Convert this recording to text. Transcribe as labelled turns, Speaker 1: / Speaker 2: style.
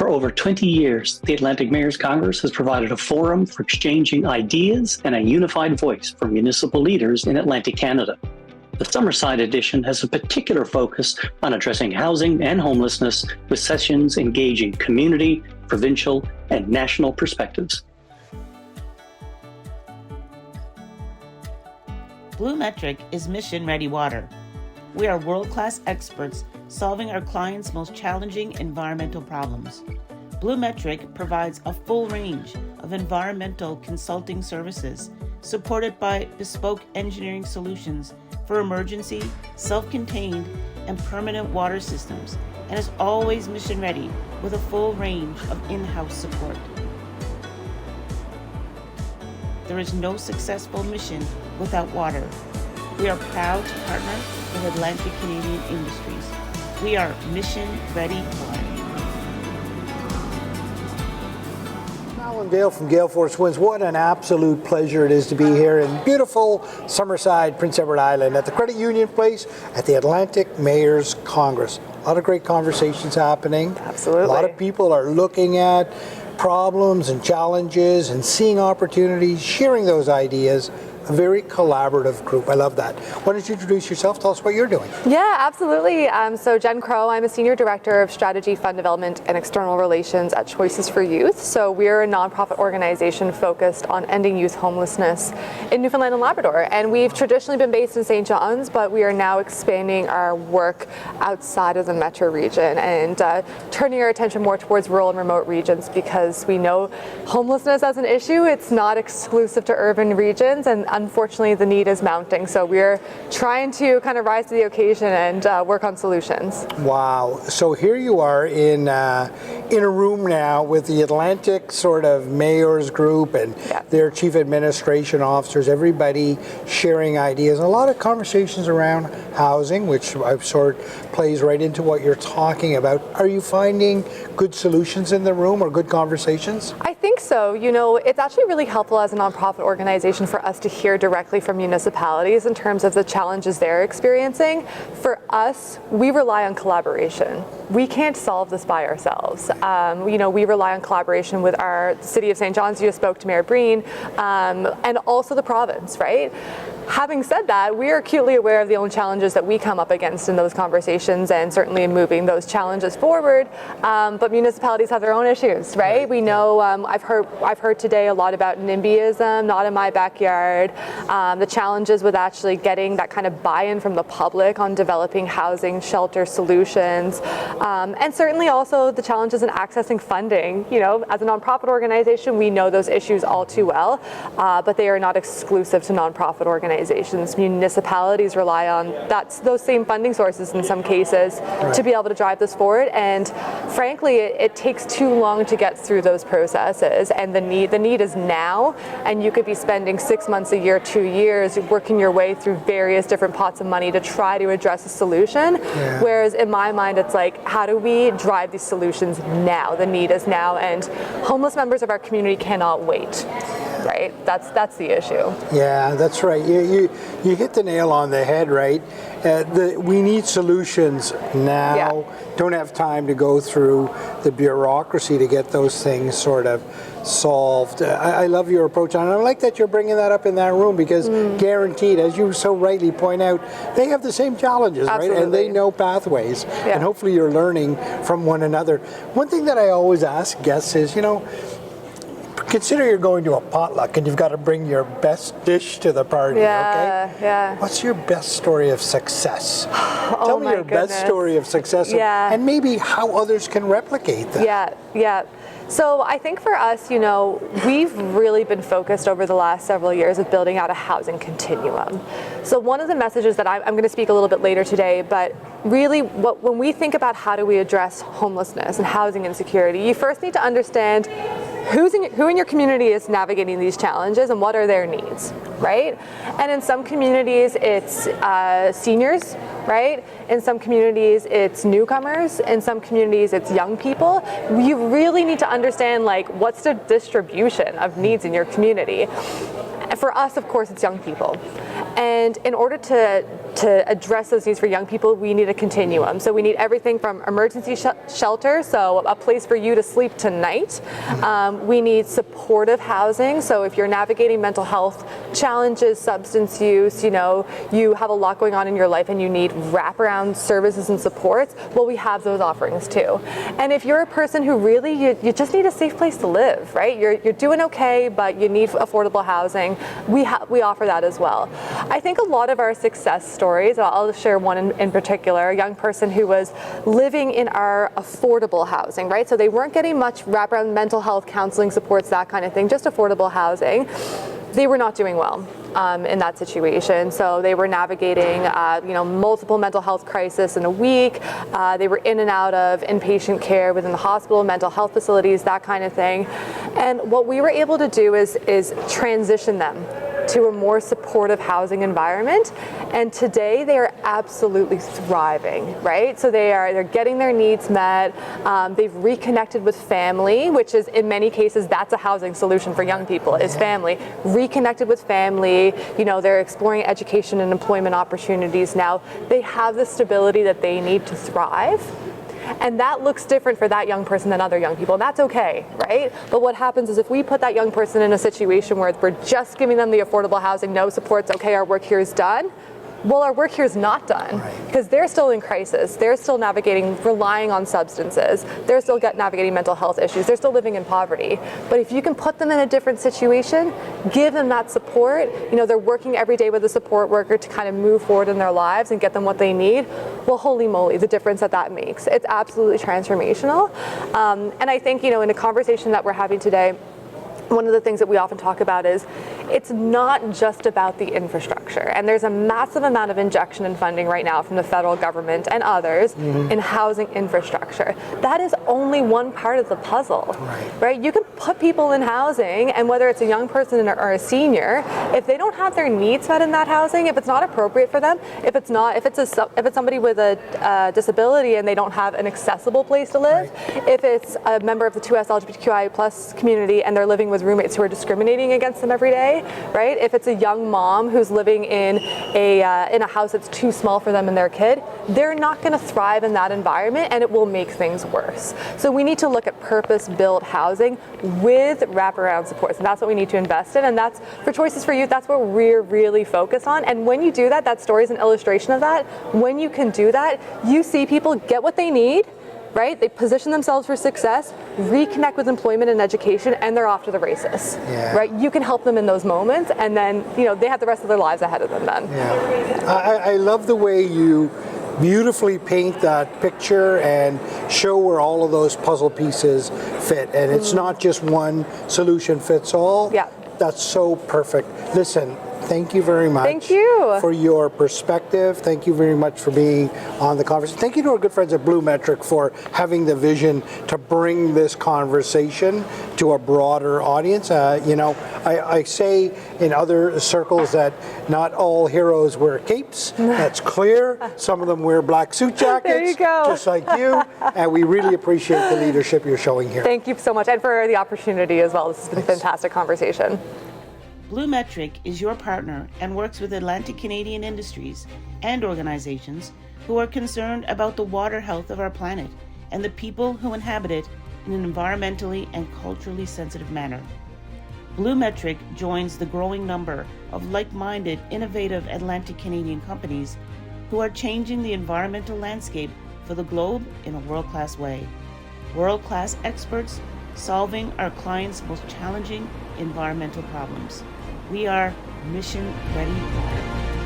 Speaker 1: For over 20 years, the Atlantic Mayors Congress has provided a forum for exchanging ideas and a unified voice for municipal leaders in Atlantic Canada. The Summerside edition has a particular focus on addressing housing and homelessness, with sessions engaging community, provincial, and national perspectives.
Speaker 2: BlueMetric is mission-ready water. We are world-class experts solving our clients' most challenging environmental problems. BlueMetric provides a full range of environmental consulting services supported by bespoke engineering solutions for emergency, self-contained, and permanent water systems, and is always mission-ready with a full range of in-house support. There is no successful mission without water. We are proud to partner with Atlantic Canadian Industries. We are mission-ready water.
Speaker 3: Alan Dale from Gale Force Winds. What an absolute pleasure it is to be here in beautiful Summerside, Prince Edward Island at the Credit Union Place at the Atlantic Mayors Congress. A lot of great conversations happening.
Speaker 4: Absolutely.
Speaker 3: A lot of people are looking at problems and challenges and seeing opportunities, sharing those ideas. A very collaborative group. I love that. Why don't you introduce yourself? Tell us what you're doing.
Speaker 4: Yeah, absolutely. So Jen Crowe, I'm a Senior Director of Strategy, Fund Development, and External Relations at Choices for Youth. So we're a nonprofit organization focused on ending youth homelessness in Newfoundland and Labrador. And we've traditionally been based in St. John's, but we are now expanding our work outside of the metro region and turning our attention more towards rural and remote regions, because we know homelessness as an issue, it's not exclusive to urban regions, and unfortunately the need is mounting. So we're trying to kind of rise to the occasion and work on solutions.
Speaker 3: Wow. So here you are in a room now with the Atlantic sort of mayors group and their chief administration officers, everybody sharing ideas, a lot of conversations around housing, which I've sort plays right into what you're talking about. Are you finding good solutions in the room or good conversations?
Speaker 4: I think so. You know, it's actually really helpful as a nonprofit organization for us to hear directly from municipalities in terms of the challenges they're experiencing. For us, we rely on collaboration. We can't solve this by ourselves. We rely on collaboration with our City of St. John's. You just spoke to Mayor Breen, and also the province, right? Having said that, we are acutely aware of the own challenges that we come up against in those conversations, and certainly in moving those challenges forward. But municipalities have their own issues, right? We know I've heard today a lot about NIMBYism, not in my backyard. The challenges with actually getting that kind of buy-in from the public on developing housing, shelter solutions, and certainly also the challenges in accessing funding. You know, as a nonprofit organization, we know those issues all too well, but they are not exclusive to nonprofit organizations. Municipalities rely on those same funding sources in some cases to be able to drive this forward, and frankly it takes too long to get through those processes, and the need is now, and you could be spending 6 months, a year, 2 years working your way through various different pots of money to try to address a solution, whereas in my mind it's like, how do we drive these solutions now? The need is now, and homeless members of our community cannot wait. Right, that's the issue.
Speaker 3: Yeah, that's right. You hit the nail on the head, right? We need solutions now. Yeah. Don't have time to go through the bureaucracy to get those things sort of solved. I love your approach, and I like that you're bringing that up in that room, because guaranteed, as you so rightly point out, they have the same challenges, right? And they know pathways, and hopefully you're learning from one another. One thing that I always ask guests is, consider you're going to a potluck and you've got to bring your best dish to the party, okay?
Speaker 4: Yeah.
Speaker 3: What's your best story of success?
Speaker 4: Tell
Speaker 3: me your best story of success, and maybe how others can replicate that.
Speaker 4: Yeah. So I think for us, we've really been focused over the last several years with building out a housing continuum. So one of the messages that I'm going to speak a little bit later today, but really when we think about how do we address homelessness and housing insecurity, you first need to understand who in your community is navigating these challenges and what are their needs, right? And in some communities it's seniors, right? In some communities it's newcomers. In some communities it's young people. You really need to understand what's the distribution of needs in your community. For us, of course, it's young people. And in order to to address those needs for young people, we need a continuum. So we need everything from emergency shelter, so a place for you to sleep tonight. We need supportive housing. So if you're navigating mental health challenges, substance use, you have a lot going on in your life and you need wraparound services and supports, well, we have those offerings too. And if you're a person who really, you just need a safe place to live, right? You're doing okay, but you need affordable housing, we offer that as well. I think a lot of our success stories, I'll share one in particular, a young person who was living in our affordable housing, right? So they weren't getting much wraparound mental health counseling supports, that kind of thing, just affordable housing. They were not doing well in that situation. So they were navigating, multiple mental health crises in a week. They were in and out of inpatient care within the hospital, mental health facilities, that kind of thing. And what we were able to do is transition them to a more supportive housing environment. And today they are absolutely thriving, right? So they're getting their needs met. They've reconnected with family, which is in many cases, that's a housing solution for young people, is family. Reconnected with family, they're exploring education and employment opportunities now. They have the stability that they need to thrive. And that looks different for that young person than other young people, and that's okay, right? But what happens is if we put that young person in a situation where we're just giving them the affordable housing, no supports, okay, our work here is done, well, our work here is not done because they're still in crisis. They're still relying on substances. They're still navigating mental health issues. They're still living in poverty. But if you can put them in a different situation, give them that support, they're working every day with a support worker to kind of move forward in their lives and get them what they need. Well, holy moly, the difference that makes. It's absolutely transformational. And I think, in a conversation that we're having today, one of the things that we often talk about is it's not just about the infrastructure. And there's a massive amount of injection and funding right now from the federal government and others in housing infrastructure. That is only one part of the puzzle, right? You can put people in housing, and whether it's a young person or a senior, if they don't have their needs met in that housing, if it's not appropriate for them, if it's somebody with a disability and they don't have an accessible place to live, if it's a member of the 2S LGBTQI+ community and they're living with roommates who are discriminating against them every day, right? If it's a young mom who's living in a house that's too small for them and their kid, they're not going to thrive in that environment, and it will make things worse. So we need to look at purpose-built housing with wraparound supports, and that's what we need to invest in. And that's for Choices for Youth. That's what we're really focused on. And when you do that, that story is an illustration of that. When you can do that, you see people get what they need. Right? They position themselves for success, reconnect with employment and education, and they're off to the races. Right? You can help them in those moments, and then they have the rest of their lives ahead of them then.
Speaker 3: I love the way you beautifully paint that picture and show where all of those puzzle pieces fit. And it's not just one solution fits all. That's so perfect. Listen, thank you very much.
Speaker 4: Thank you
Speaker 3: for your perspective. Thank you very much for being on the conversation. Thank you to our good friends at Blue Metric for having the vision to bring this conversation to a broader audience. I say in other circles that not all heroes wear capes. That's clear. Some of them wear black suit jackets.
Speaker 4: There you go.
Speaker 3: Just like you. And we really appreciate the leadership you're showing here.
Speaker 4: Thank you so much, and for the opportunity as well. This has been a fantastic conversation.
Speaker 2: Blue Metric is your partner and works with Atlantic Canadian industries and organizations who are concerned about the water health of our planet and the people who inhabit it in an environmentally and culturally sensitive manner. Blue Metric joins the growing number of like-minded, innovative Atlantic Canadian companies who are changing the environmental landscape for the globe in a world-class way. World-class experts solving our clients' most challenging environmental problems. We are mission ready water.